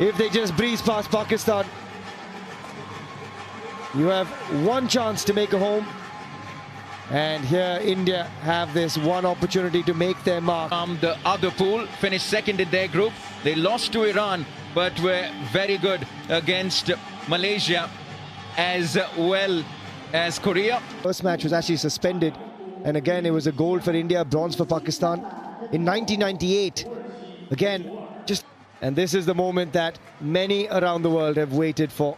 if they just breeze past Pakistan. You have one chance to make a home. And here India have this one opportunity to make their mark. The other pool finished second in their group. They lost to Iran, but were very good against Malaysia as well as Korea. First match was actually suspended, and again it was a gold for India, bronze for Pakistan. In 1998, again, and this is the moment that many around the world have waited for.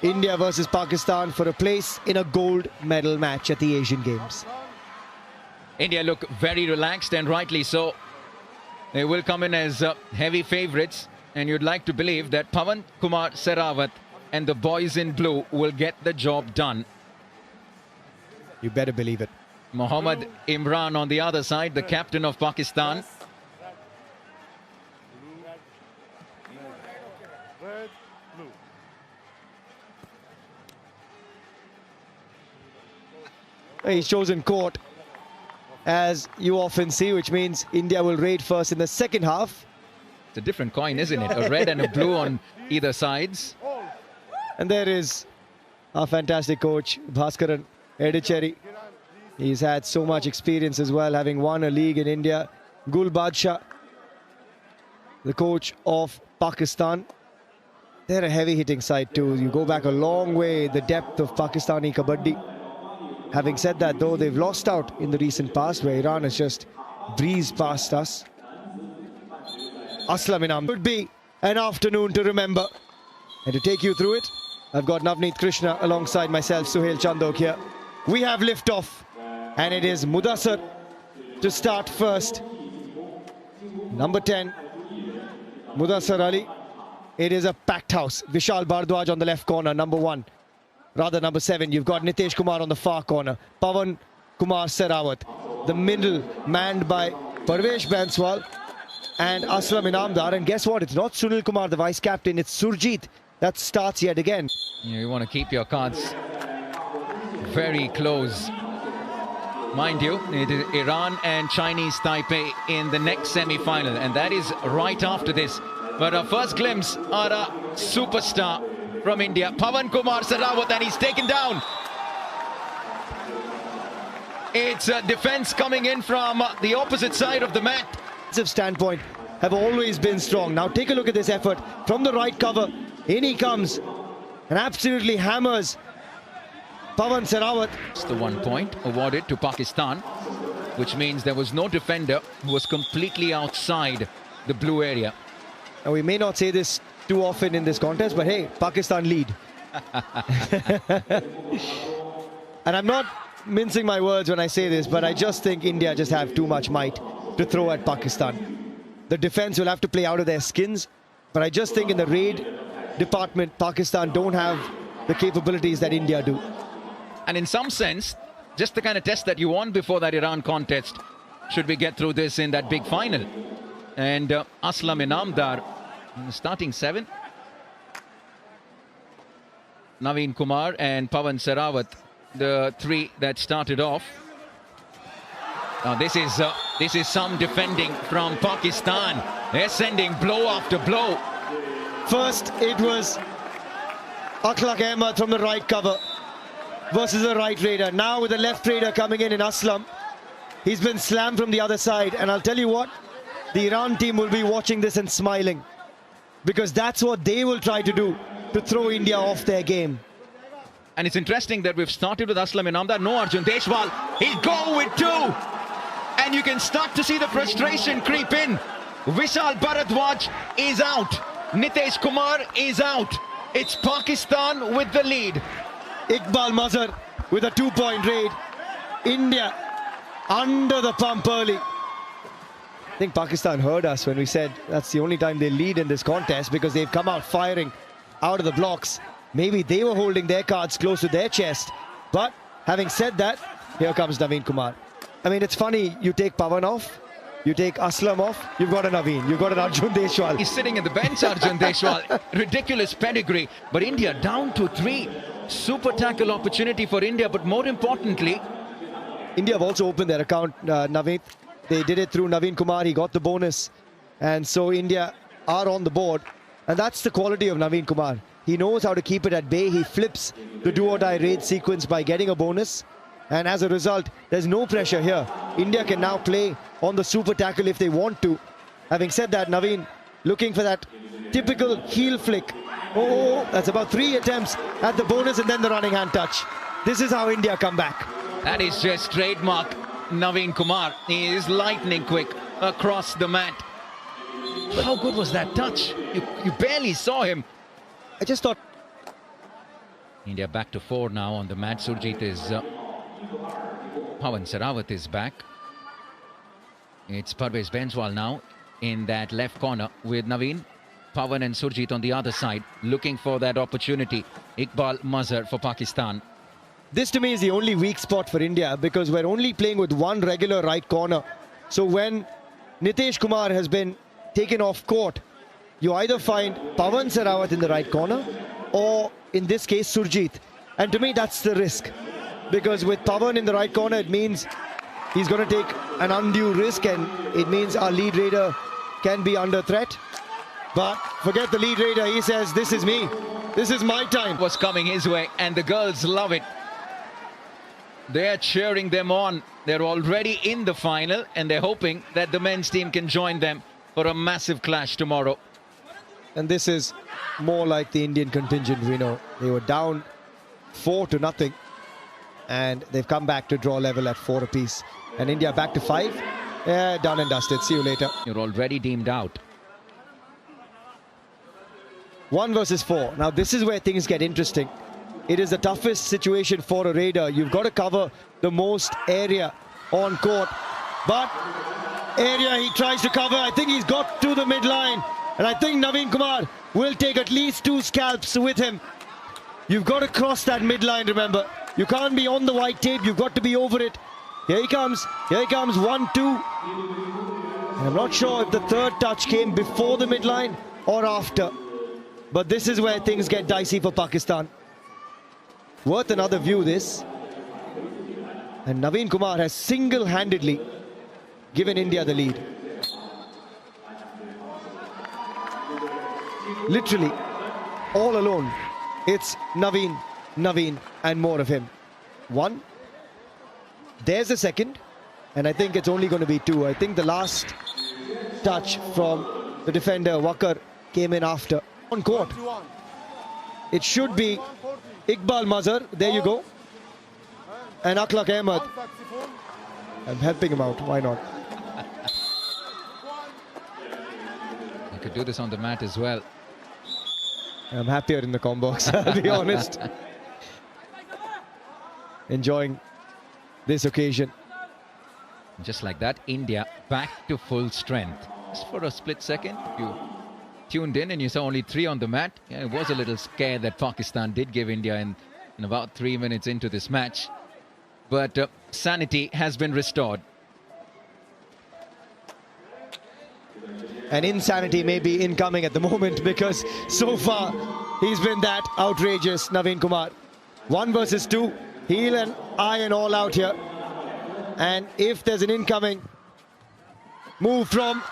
India versus Pakistan for a place in a gold medal match at the Asian Games. India look very relaxed, and rightly so. They will come in as heavy favourites, and you'd like to believe that Pawan Kumar Sehrawat and the boys in blue will get the job done. You better believe it. Mohammad Imran on the other side, the captain of Pakistan. He's chosen court, as you often see, which means India will raid first in the second half. It's a different coin, isn't it? A red and a blue on either sides. And there is our fantastic coach, Bhaskaran Edicherry. He's had so much experience as well, having won a league in India. Gul Badshah, the coach of Pakistan. They're a heavy-hitting side too. You go back a long way, the depth of Pakistani kabaddi. Having said that, though, they've lost out in the recent past, where Iran has just breezed past us. Aslam Inam would be an afternoon to remember. And to take you through it, I've got Navneet Krishna alongside myself, Suhail Chandok here. We have liftoff, and it is Mudassar to start first. Number 10, Mudassar Ali. It is a packed house. Vishal Bhardwaj on the left corner, number 1. Rather, number 7, you've got Nitesh Kumar on the far corner. Pawan Kumar Sehrawat. The middle manned by Parvesh Banswal and Aslam Inamdar. And guess what? It's not Sunil Kumar, the vice captain. It's Surjit that starts yet again. You want to keep your cards very close. Mind you, it is Iran and Chinese Taipei in the next semi-final. And that is right after this. But our first glimpse are a superstar from India, Pawan Kumar Sehrawat, and he's taken down. It's a defense coming in from the opposite side of the mat. Standpoint have always been strong. Now take a look at this effort from the right cover. In he comes and absolutely hammers Pawan Sehrawat. It's the 1 point awarded to Pakistan, which means there was no defender who was completely outside the blue area. Now we may not say this too often in this contest, but hey, Pakistan lead. And I'm not mincing my words when I say this, but I just think India just have too much might to throw at Pakistan. The defense will have to play out of their skins, but I just think in the raid department, Pakistan don't have the capabilities that India do. And in some sense, just the kind of test that you want before that Iran contest, should we get through this in that big final. And Aslam Inamdar, starting 7. Naveen Kumar and Pawan Sehrawat, the 3 that started off. Now this is some defending from Pakistan. They're sending blow after blow. First, it was Akhlaq Ahmed from the right cover versus the right raider. Now with the left raider coming in Aslam, he's been slammed from the other side. And I'll tell you what, the Iran team will be watching this and smiling, because that's what they will try to do to throw India off their game. And it's interesting that we've started with Aslam Inamdar. No Arjun Deshwal. He'll go with 2. And you can start to see the frustration creep in. Vishal Bharadwaj is out. Nitesh Kumar is out. It's Pakistan with the lead. Iqbal Mazhar with a 2-point raid. India under the pump early. I think Pakistan heard us when we said that's the only time they lead in this contest, because they've come out firing out of the blocks. Maybe they were holding their cards close to their chest. But having said that, here comes Naveen Kumar. I mean, it's funny, you take Pawan off, you take Aslam off, you've got a Naveen, you've got an Arjun Deshwal. He's sitting in the bench, Arjun Deshwal. Ridiculous pedigree. But India down to 3. Super tackle opportunity for India, but more importantly, India have also opened their account, Naveen. They did it through Naveen Kumar. He got the bonus. And so India are on the board. And that's the quality of Naveen Kumar. He knows how to keep it at bay. He flips the do-or-die raid sequence by getting a bonus. And as a result, there's no pressure here. India can now play on the super tackle if they want to. Having said that, Naveen looking for that typical heel flick. Oh, that's about 3 attempts at the bonus and then the running hand touch. This is how India come back. That is just trademark Naveen Kumar. He is lightning quick across the mat. But how good was that touch? You barely saw him. I just thought... India back to 4 now on the mat. Surjit is... Pawan Sehrawat is back. It's Parvez Banswal now in that left corner with Naveen, Pawan and Surjit on the other side, looking for that opportunity. Iqbal Mazhar for Pakistan. This to me is the only weak spot for India because we're only playing with one regular right corner. So when Nitesh Kumar has been taken off court, you either find Pawan Sehrawat in the right corner or in this case Surjit. And to me that's the risk. Because with Pawan in the right corner, it means he's going to take an undue risk and it means our lead raider can be under threat. But forget the lead raider, he says, this is me. This is my time. Was coming his way and the girls love it. They're cheering them on. They're already in the final and they're hoping that the men's team can join them for a massive clash tomorrow. And this is more like the Indian contingent we know. They were down 4-0. And they've come back to draw level at 4 apiece. And India back to 5. Yeah, done and dusted. See you later. You're already deemed out. 1 versus 4. Now this is where things get interesting. It is the toughest situation for a raider. You've got to cover the most area on court. But area he tries to cover. I think he's got to the midline. And I think Naveen Kumar will take at least 2 scalps with him. You've got to cross that midline, remember. You can't be on the white tape, you've got to be over it. Here he comes, 1-2. And I'm not sure if the third touch came before the midline or after. But this is where things get dicey for Pakistan. Worth another view, this. And Naveen Kumar has single-handedly given India the lead. Literally, all alone. It's Naveen, and more of him. 1. There's the second. And I think it's only going to be 2. I think the last touch from the defender, Wakar, came in after. On court. It should be Iqbal Mazhar. There you go. And Akhlaq Ahmed. I'm helping him out. Why not? You could do this on the mat as well. I'm happier in the combo box, I'll be honest. Enjoying this occasion. Just like that, India back to full strength. Just for a split second, you tuned in and you saw only 3 on the mat. Yeah, it was a little scare that Pakistan did give India in about 3 minutes into this match. But sanity has been restored. And insanity may be incoming at the moment because so far he's been that outrageous, Naveen Kumar. 1 versus 2, heel and eye and all out here. And if there's an incoming move from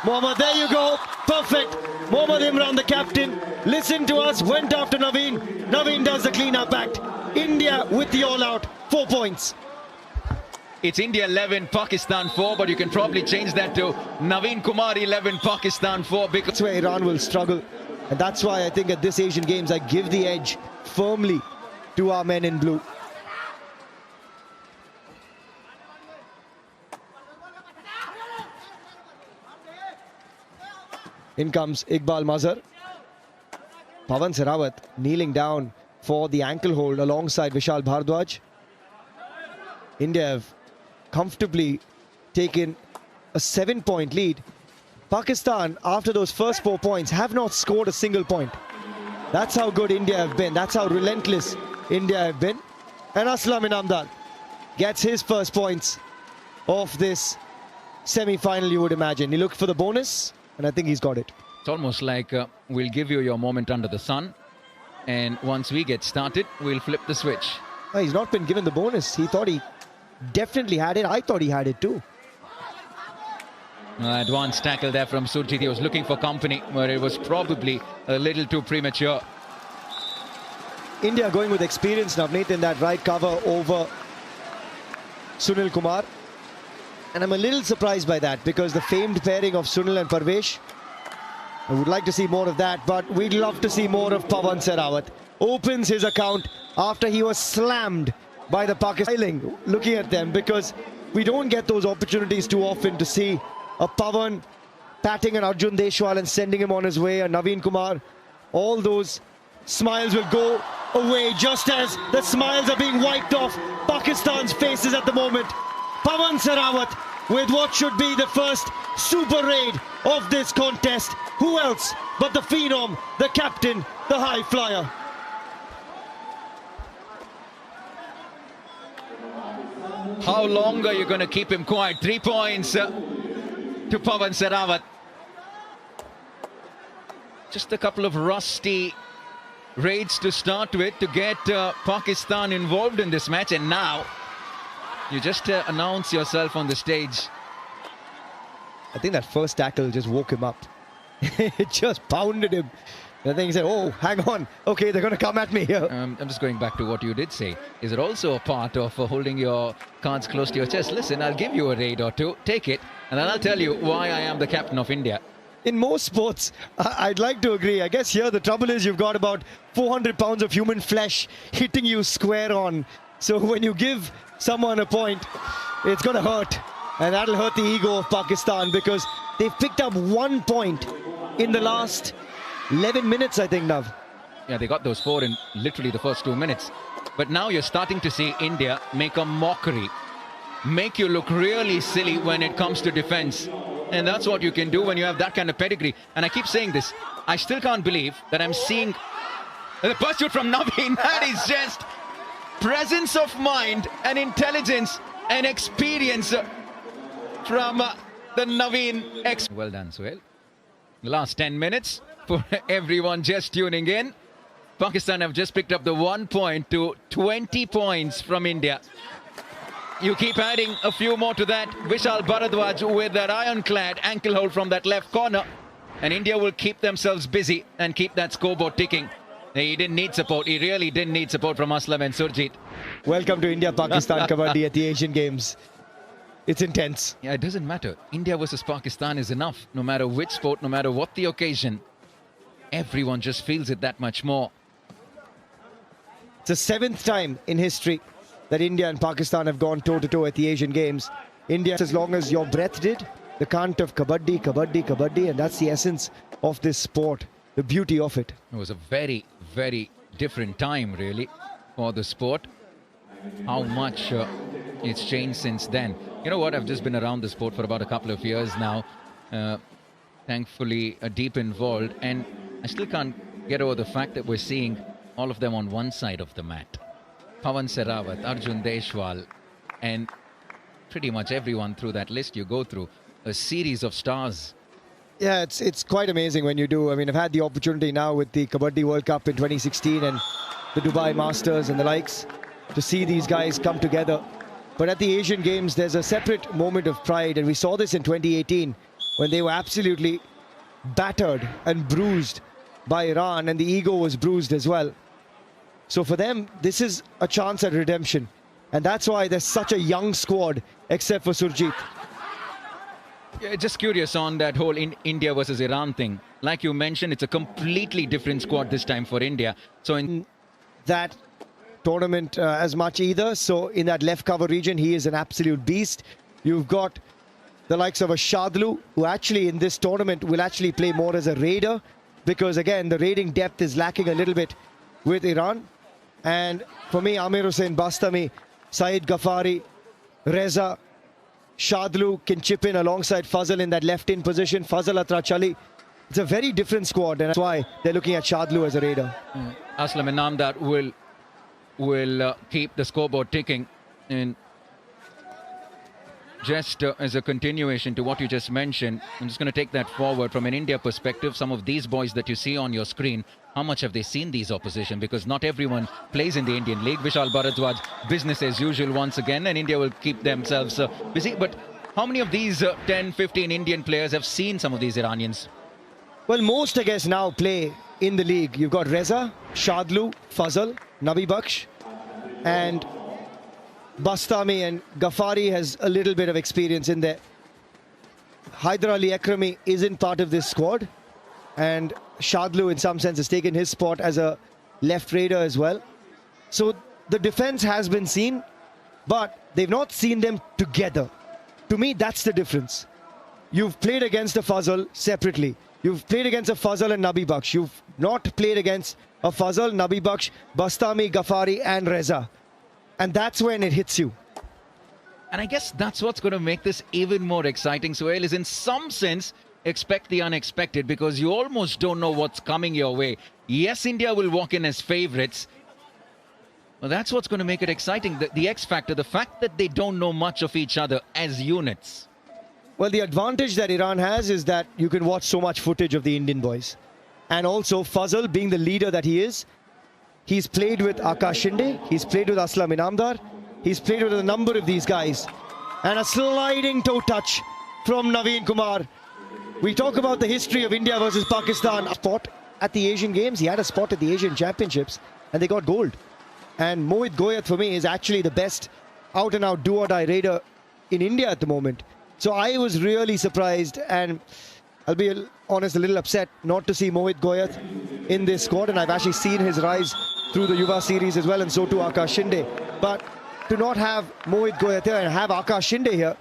Mohammad, there you go, perfect. Mohammad Imran, the captain, listened to us, went after Naveen. Naveen does the clean-up act. India with the all-out, 4 points. It's India 11, Pakistan 4, but you can probably change that to Naveen Kumar 11, Pakistan 4. Because that's where Iran will struggle. And that's why I think at this Asian Games, I give the edge firmly to our men in blue. In comes Iqbal Mazhar. Pawan Sehrawat kneeling down for the ankle hold alongside Vishal Bhardwaj. India have comfortably taken a 7-point lead. Pakistan, after those first 4 points, have not scored a single point. That's how good India have been. That's how relentless India have been. And Aslam Inamdar gets his first points of this semi-final, you would imagine. He looked for the bonus, and I think he's got it. It's almost like we'll give you your moment under the sun. And once we get started, we'll flip the switch. Oh, he's not been given the bonus. He thought he definitely had it. I thought he had it too. Advanced tackle there from Surjit. He was looking for company, but it was probably a little too premature. India going with experience, Navneet, in that right cover over Sunil Kumar. And I'm a little surprised by that, because the famed pairing of Sunil and Parvesh, I would like to see more of that, but we'd love to see more of Pawan Sehrawat. Opens his account after he was slammed by the Pakistan. Looking at them, because we don't get those opportunities too often to see a Pawan patting an Arjun Deshwal and sending him on his way, a Naveen Kumar. All those smiles will go away just as the smiles are being wiped off Pakistan's faces at the moment. Pawan Sehrawat with what should be the first super raid of this contest. Who else but the phenom, the captain, the high flyer? How long are you going to keep him quiet? 3 points to Pawan Sehrawat. Just a couple of rusty raids to start with to get Pakistan involved in this match, and now you just announce yourself on the stage. I think that first tackle just woke him up. It just pounded him. And then he said, oh, hang on. Okay, they're going to come at me here. I'm just going back to what you did say. Is it also a part of holding your cards close to your chest? Listen, I'll give you a raid or two. Take it. And then I'll tell you why I am the captain of India. In most sports, I'd like to agree. I guess here the trouble is you've got about 400 pounds of human flesh hitting you square on. So when you give someone a point, it's going to hurt. And that'll hurt the ego of Pakistan, because they've picked up 1 point in the last 11 minutes, I think, Nav. Yeah, they got those 4 in literally the first 2 minutes. But now you're starting to see India make a mockery, make you look really silly when it comes to defense. And that's what you can do when you have that kind of pedigree. And I keep saying this, I still can't believe that I'm seeing the pursuit from Naveen. That is just presence of mind and intelligence and experience from the Naveen X. Well done, Suhail. The last 10 minutes for everyone just tuning in. Pakistan have just picked up the 1 point to 20 points from India. You keep adding a few more to that. Vishal Bharadwaj with that ironclad ankle hold from that left corner. And India will keep themselves busy and keep that scoreboard ticking. He didn't need support. He really didn't need support from Aslam and Surjit. Welcome to India-Pakistan Kabaddi at the Asian Games. It's intense. Yeah, it doesn't matter. India versus Pakistan is enough. No matter which sport, no matter what the occasion. Everyone just feels it that much more. It's the 7th time in history that India and Pakistan have gone toe-to-toe at the Asian Games. India, as long as your breath did, the cant of kabaddi, kabaddi, kabaddi, and that's the essence of this sport, the beauty of it. It was a very, very different time, really, for the sport. How much it's changed since then. You know what, I've just been around the sport for about a couple of years now. Thankfully, deep involved, and I still can't get over the fact that we're seeing all of them on one side of the mat. Pawan Sehrawat, Arjun Deshwal, and pretty much everyone through that list you go through. A series of stars. Yeah, it's quite amazing when you do. I mean, I've had the opportunity now with the Kabaddi World Cup in 2016 and the Dubai Masters and the likes to see these guys come together. But at the Asian Games, there's a separate moment of pride, and we saw this in 2018 when they were absolutely battered and bruised by Iran, and the ego was bruised as well. So for them, this is a chance at redemption. And that's why there's such a young squad, except for Surjit. Yeah, just curious on that whole India versus Iran thing. Like you mentioned, it's a completely different squad this time for India. So in that tournament as much either. So in that left cover region, he is an absolute beast. You've got the likes of a Shadlu, who actually in this tournament will actually play more as a raider, because again, the raiding depth is lacking a little bit with Iran. And for me, Amir Hussain Bastami, Saeed Ghaffari, Reza, Shadlu can chip in alongside Fazal in that left-in position. Fazal Atrachali. It's a very different squad, and that's why they're looking at Shadlu as a raider. Aslam and Namdar will keep the scoreboard ticking. And just as a continuation to what you just mentioned, I'm just going to take that forward from an India perspective. Some of these boys that you see on your screen, how much have they seen these opposition? Because not everyone plays in the Indian League. Vishal Bharadwaj, business as usual once again, and India will keep themselves busy. But How many of these 10, 15 Indian players have seen some of these Iranians? Well, most, I guess, now play in the league. You've got Reza, Shadlu, Fazal, Nabi Baksh, and Bastami and Ghaffari has a little bit of experience in there. Haider Ali Akrami isn't part of this squad, and Shadlu in some sense has taken his spot as a left raider as well. So the defense has been seen, but they've not seen them together. To me, that's the difference. You've played against a Fazal separately. You've played against a Fazal and Nabi Baksh. You've not played against a Fazal, Nabi Baksh, Bastami, Ghaffari and Reza. And that's when it hits you. And I guess that's what's going to make this even more exciting, Suhail, is in some sense, expect the unexpected, because you almost don't know what's coming your way. Yes, India will walk in as favourites. Well, that's what's going to make it exciting. The X factor, the fact that they don't know much of each other as units. Well, the advantage that Iran has is that you can watch so much footage of the Indian boys. And also, Fazal, being the leader that he is, he's played with Akash Shinde, he's played with Aslam Inamdar, he's played with a number of these guys. And a sliding toe touch from Naveen Kumar. We talk about the history of India versus Pakistan. A spot at the Asian Games, he had a spot at the Asian Championships, and they got gold. And Mohit Goyat, for me, is actually the best out-and-out do-or-die raider in India at the moment. So I was really surprised, and I'll be honest, a little upset not to see Mohit Goyat in this squad. And I've actually seen his rise through the Yuva series as well, and so too Akash Shinde. But to not have Mohit Goyat here and have Akash Shinde here,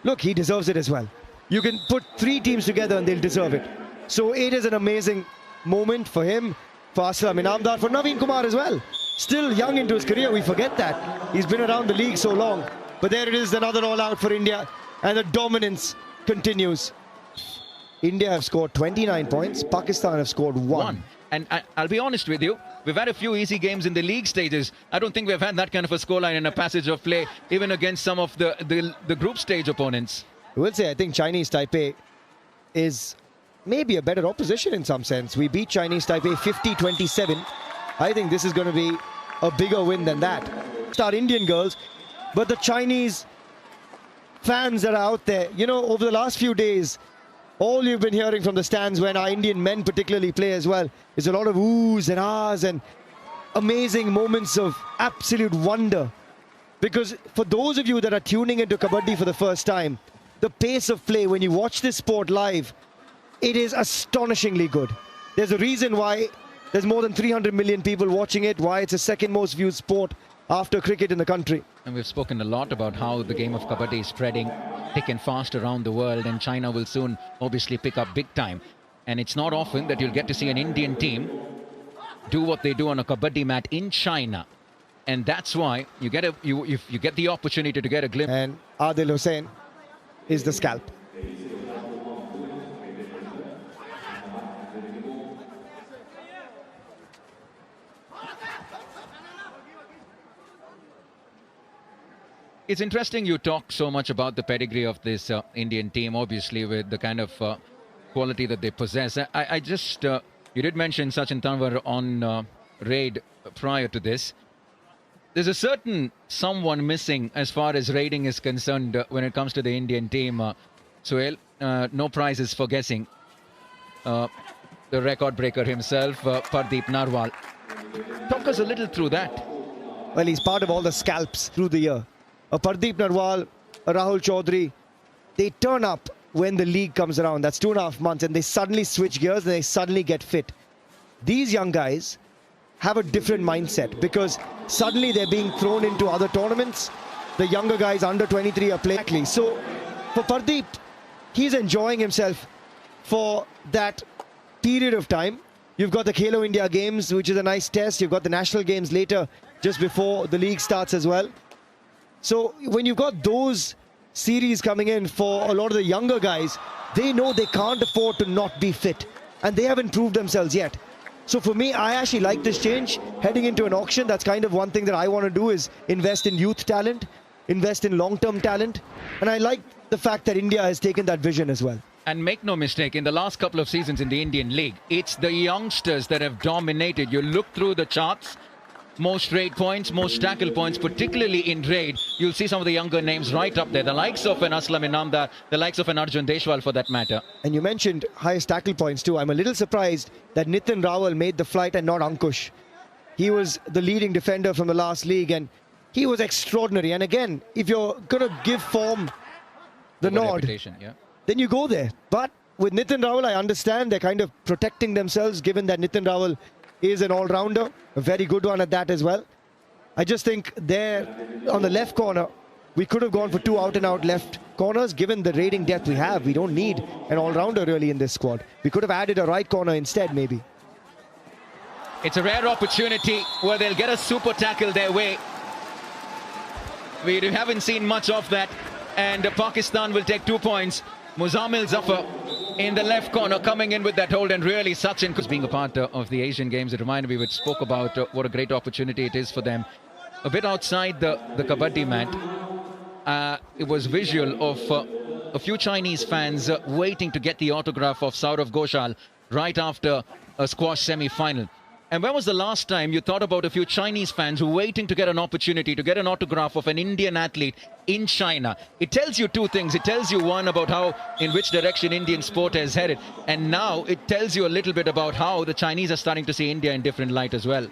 look, he deserves it as well. You can put three teams together and they'll deserve it. So it is an amazing moment for him, for Aslam Inamdar, for Naveen Kumar as well. Still young into his career, we forget that. He's been around the league so long. But there it is, another all-out for India. And the dominance continues. India have scored 29 points. Pakistan have scored one. And I'll be honest with you, we've had a few easy games in the league stages. I don't think we've had that kind of a scoreline in a passage of play, even against some of the group stage opponents. I will say, I think Chinese Taipei is maybe a better opposition in some sense. We beat Chinese Taipei 50-27. I think this is going to be a bigger win than that. It's our Indian girls, but the Chinese fans that are out there, you know, over the last few days, all you've been hearing from the stands when our Indian men particularly play as well is a lot of oohs and ahs and amazing moments of absolute wonder. Because for those of you that are tuning into Kabaddi for the first time, the pace of play when you watch this sport live, it is astonishingly good. There's a reason why there's more than 300 million people watching it, why it's the second most viewed sport after cricket in the country. And we've spoken a lot about how the game of Kabaddi is spreading thick and fast around the world, and China will soon obviously pick up big time. And it's not often that you'll get to see an Indian team do what they do on a Kabaddi mat in China. And that's why you get you get the opportunity to get a glimpse. And Adil Hussain is the scalp. It's interesting you talk so much about the pedigree of this Indian team, obviously, with the kind of quality that they possess. I just, you did mention Sachin Tanwar on raid prior to this. There's a certain someone missing as far as raiding is concerned when it comes to the Indian team. Suhail, no prizes for guessing. The record breaker himself, Pardeep Narwal. Talk us a little through that. Well, he's part of all the scalps through the year. Pardeep Narwal, Rahul Chaudhary, they turn up when the league comes around. That's 2.5 months, and they suddenly switch gears and they suddenly get fit. These young guys have a different mindset because suddenly they're being thrown into other tournaments. The younger guys under 23 are playing. So for Pardeep, he's enjoying himself for that period of time. You've got the Khelo India Games, which is a nice test. You've got the National Games later, just before the league starts as well. So when you've got those series coming in for a lot of the younger guys, they know they can't afford to not be fit. And they haven't proved themselves yet. So for me, I actually like this change. Heading into an auction, that's kind of one thing that I want to do, is invest in youth talent, invest in long-term talent. And I like the fact that India has taken that vision as well. And make no mistake, in the last couple of seasons in the Indian League, it's the youngsters that have dominated. You look through the charts, most raid points, most tackle points, particularly in raid. You'll see some of the younger names right up there. The likes of an Aslam Inamdar, the likes of an Arjun Deshwal for that matter. And you mentioned highest tackle points too. I'm a little surprised that Nitin Rawal made the flight and not Ankush. He was the leading defender from the last league and he was extraordinary. And again, if you're going to give form the nod, yeah, then you go there. But with Nitin Rawal, I understand they're kind of protecting themselves given that Nitin Rawal is an all-rounder, a very good one at that as well. I just think there on the left corner, we could have gone for 2 out-and-out left corners given the raiding depth we have. We don't need an all-rounder really in this squad. We could have added a right corner instead maybe. It's a rare opportunity where they'll get a super tackle their way. We haven't seen much of that, and Pakistan will take 2 points. Muzammil Zafar in the left corner coming in with that hold, and really Sachin, because being a part of the Asian Games, it reminded me, we spoke about what a great opportunity it is for them. A bit outside the Kabaddi mat, it was visual of a few Chinese fans waiting to get the autograph of Saurav Ghoshal right after a squash semi-final. And when was the last time you thought about a few Chinese fans waiting to get an opportunity to get an autograph of an Indian athlete in China? It tells you 2 things. It tells you, one, about how, in which direction Indian sport has headed. And now it tells you a little bit about how the Chinese are starting to see India in different light as well.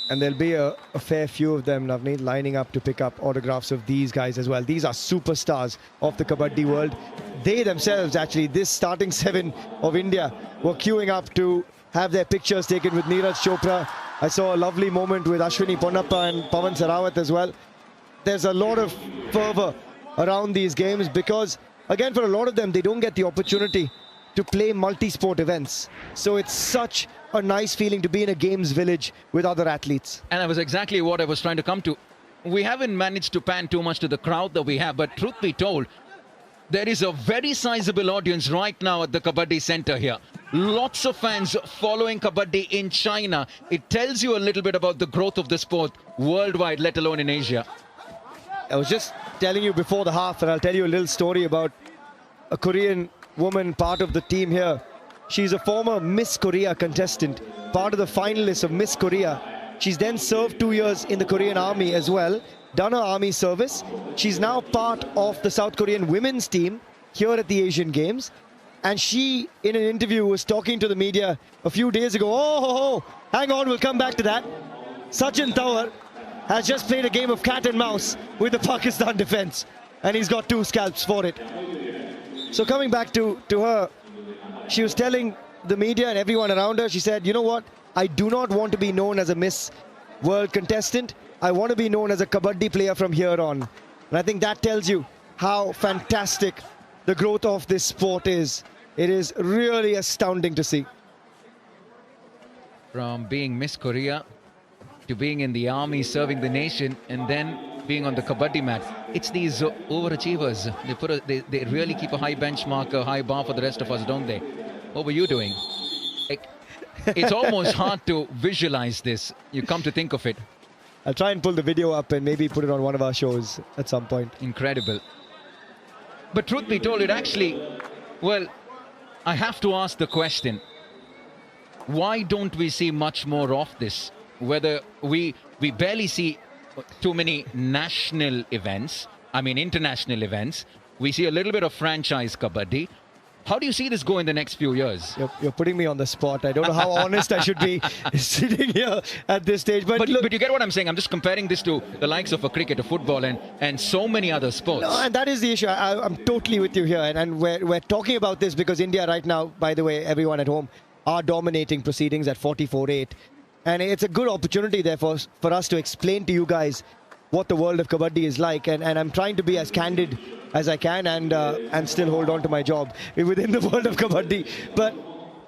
And there'll be a fair few of them, Navneet, lining up to pick up autographs of these guys as well. These are superstars of the Kabaddi world. They themselves, actually, this starting 7 of India were queuing up to have their pictures taken with Neeraj Chopra. I saw a lovely moment with Ashwini Ponnappa and Pawan Sarawat as well. There's a lot of fervor around these games because, again, for a lot of them, they don't get the opportunity to play multi-sport events. So it's such a nice feeling to be in a games village with other athletes. And that was exactly what I was trying to come to. We haven't managed to pan too much to the crowd that we have, but truth be told, there is a very sizable audience right now at the Kabaddi Center here. Lots of fans following Kabaddi in China. It tells you a little bit about the growth of the sport worldwide, let alone in Asia. I was just telling you before the half, and I'll tell you a little story about a Korean woman, part of the team here. She's a former Miss Korea contestant, part of the finalists of Miss Korea. She's then served 2 years in the Korean army as well, done her army service. She's now part of the South Korean women's team here at the Asian Games. And she, in an interview, was talking to the media a few days ago. Oh, hang on, we'll come back to that. Sachin Tawar has just played a game of cat and mouse with the Pakistan defense, and he's got 2 scalps for it. So coming back to her, she was telling the media and everyone around her, she said, you know what? I do not want to be known as a Miss World contestant. I want to be known as a Kabaddi player from here on. And I think that tells you how fantastic the growth of this sport is. It is really astounding to see. From being Miss Korea to being in the army, serving the nation, and then being on the Kabaddi mat. It's these overachievers. They really keep a high benchmark, a high bar for the rest of us, don't they? What were you doing? It's almost hard to visualize this. You come to think of it. I'll try and pull the video up and maybe put it on one of our shows at some point. Incredible. But truth be told, it actually, well, I have to ask the question, why don't we see much more of this? Whether we barely see too many national events, I mean international events. We see a little bit of franchise Kabaddi. How do you see this go in the next few years? You're putting me on the spot. I don't know how honest I should be sitting here at this stage. But you get what I'm saying. I'm just comparing this to the likes of a cricket, a football, and so many other sports. No, and that is the issue. I'm totally with you here. And we're talking about this because India right now, by the way, everyone at home, are dominating proceedings at 44-8. And it's a good opportunity, therefore, for us to explain to you guys what the world of Kabaddi is like. And I'm trying to be as candid as I can and still hold on to my job within the world of Kabaddi. But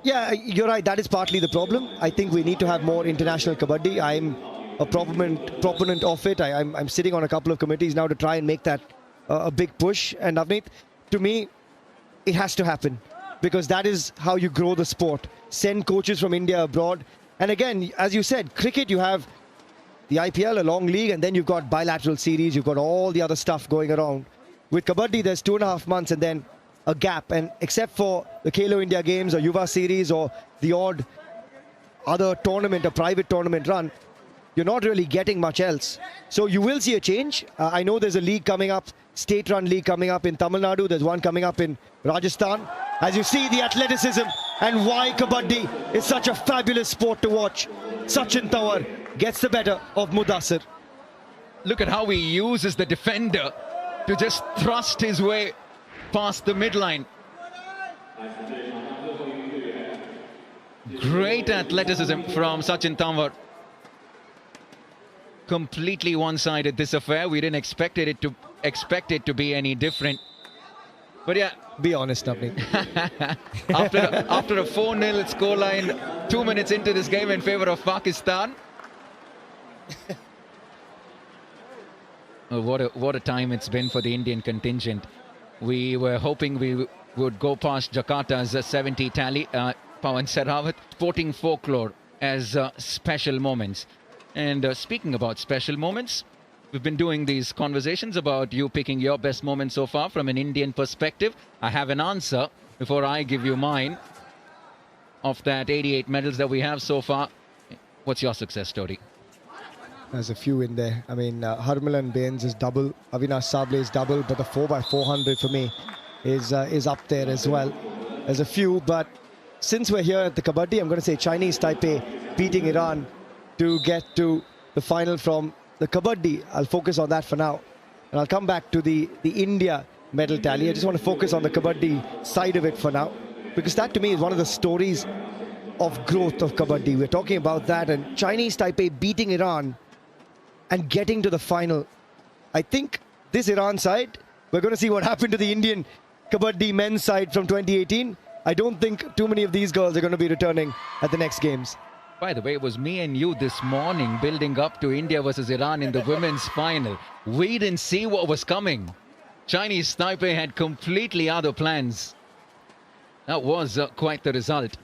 yeah, you're right. That is partly the problem. I think we need to have more international Kabaddi. I'm a proponent of it. I'm sitting on a couple of committees now to try and make that a big push. And Navneet, to me, it has to happen because that is how you grow the sport. Send coaches from India abroad. And again, as you said, cricket, you have the IPL, a long league, and then you've got bilateral series. You've got all the other stuff going around. With Kabaddi, there's 2.5 months and then a gap. And except for the Khelo India Games or Yuva Series or the odd other tournament, a private tournament run, you're not really getting much else. So you will see a change. I know there's a league coming up, state-run league coming up in Tamil Nadu. There's one coming up in Rajasthan. As you see, the athleticism and why Kabaddi is such a fabulous sport to watch. Sachin Tawar gets the better of Mudassir. Look at how he uses the defender to just thrust his way past the midline. Great athleticism from Sachin Tawar. Completely one-sided this affair. We didn't expect it to be any different. But yeah, be honest, Navneet. after a 4-0 scoreline, 2 minutes into this game in favor of Pakistan. Oh, what a time it's been for the Indian contingent. We were hoping we would go past Jakarta's 70 tally. Pawan Sehrawat, sporting folklore as special moments. And speaking about special moments, we've been doing these conversations about you picking your best moment so far from an Indian perspective. I have an answer before I give you mine. Of that 88 medals that we have so far, what's your success story? There's a few in there. I mean, Harmilan Bains is double, Avinash Sable is double, but the 4x400 for me is up there as well. There's a few, but since we're here at the Kabaddi, I'm going to say Chinese Taipei beating Iran to get to the final from the Kabaddi. I'll focus on that for now. And I'll come back to the India medal tally. I just want to focus on the Kabaddi side of it for now, because that to me is one of the stories of growth of Kabaddi. We're talking about that, and Chinese Taipei beating Iran and getting to the final. I think this Iran side, we're going to see what happened to the Indian Kabaddi men's side from 2018. I don't think too many of these girls are going to be returning at the next games. By the way, it was me and you this morning building up to India versus Iran in the women's final. We didn't see what was coming. Chinese Taipei had completely other plans. That was quite the result.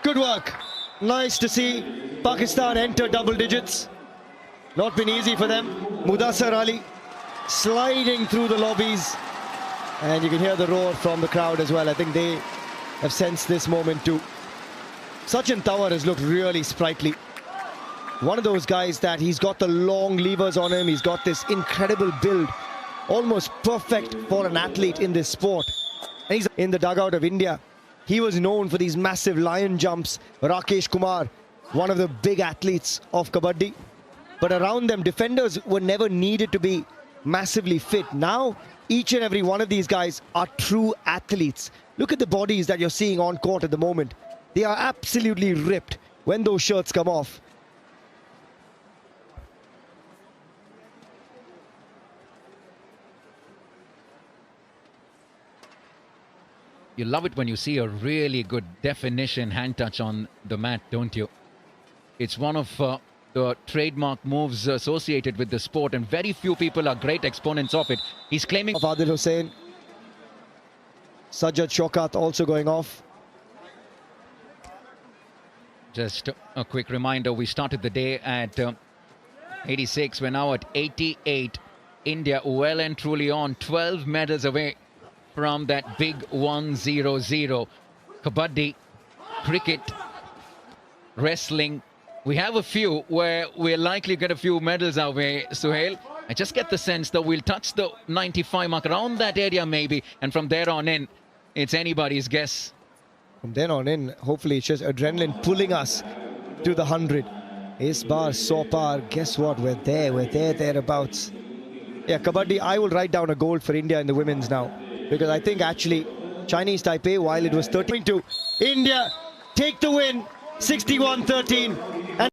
Good work. Nice to see Pakistan enter double digits. Not been easy for them. Mudassir Ali sliding through the lobbies. And you can hear the roar from the crowd as well. I think they have sensed this moment too. Sachin Tawar has looked really sprightly. One of those guys that he's got the long levers on him. He's got this incredible build. Almost perfect for an athlete in this sport. And he's in the dugout of India. He was known for these massive lion jumps. Rakesh Kumar, one of the big athletes of Kabaddi. But around them, defenders were never needed to be massively fit. Now, each and every one of these guys are true athletes. Look at the bodies that you're seeing on court at the moment. They are absolutely ripped when those shirts come off. You love it when you see a really good definition hand touch on the mat, don't you? It's one of the trademark moves associated with the sport, and very few people are great exponents of it. He's claiming... Of Adil Hussain. Sajjad Shaukat also going off. Just a quick reminder, we started the day at 86. We're now at 88. India well and truly on, 12 medals away from that big 1-0-0. Kabaddi, cricket, wrestling. We have a few where we're likely to get a few medals our way, Suhail. I just get the sense that we'll touch the 95 mark around that area maybe, and from there on in, it's anybody's guess. From then on in, hopefully it's just adrenaline pulling us to the 100. Is bar, so par, guess what? We're there, thereabouts. Yeah, Kabaddi, I will write down a gold for India in the women's now. Because I think actually Chinese Taipei, while it was 13-2, India take the win, 61-13.